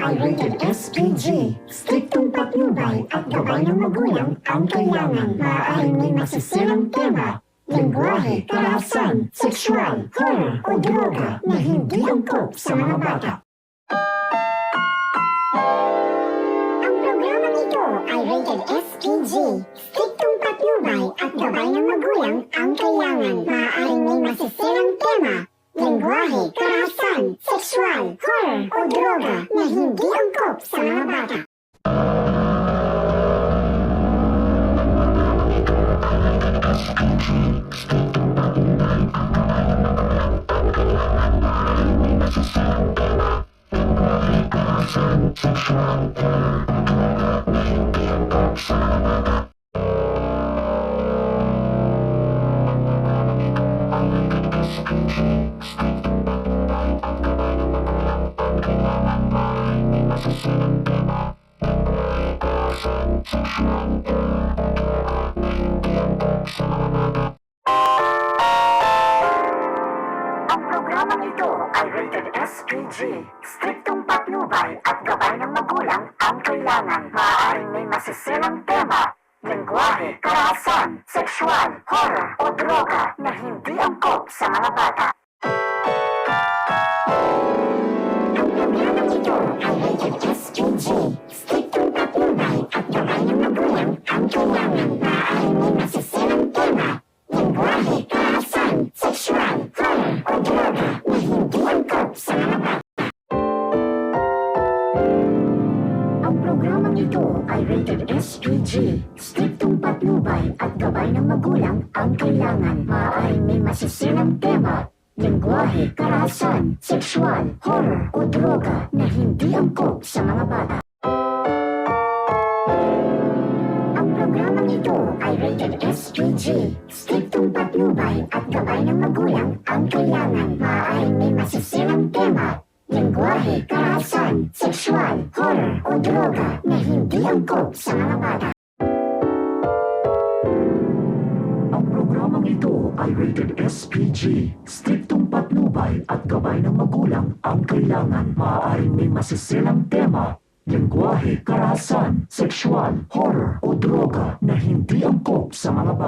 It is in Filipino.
ay rated SPG. Striktong patnubay at gabay ng magulang ang kailangan. Maaaring may masisirang tema, lengguwahe, karahasan, sexual, horror o droga na hindi angkop sa mga bata. Ang programang ito ay rated SPG. Striktong patnubay at gabay ng magulang ang kailangan. Maaaring may masisirang tema, lengguwahe, karahasan, sexual, horror o droga na hindi angkop sa mga bata. Ang programang ito ay rated SPG. Striktong patnubay at gabay ng magulang ang kailangan. Maaaring may masisirang tema, lengguwahe, karahasan, sexual, horror o droga na hindi angkop sa mga bata. Ang programang ito ay rated SPG. Striktong patnubay at gabay ng magulang ang kailangan. Maaaring may masisirang tema, lengguwahe, karahasan, sexual, horror o droga na hindi angkop sa mga bata. Ang programang ito ay rated SPG. Striktong patnubay at gabay ng magulang ang kailangan. Maaaring may masisirang tema, lengguwahe, karahasan, sexual, horror o droga na hindi angkop sa mga bata. Ang programang ito ay rated SPG. Striktong patnubay at gabay ng magulang ang kailangan. Maaaring may masisirang tema, lengguwahe, karahasan, sexual, horror o droga na hindi angkop sa mga bata. Ang programang ito ay rated SPG. Striktong patnubay at gabay ng magulang ang kailangan. Maaaring may masisirang tema, lengguwahe, karahasan, sexual, horror o droga na hindi angkop sa mga bata.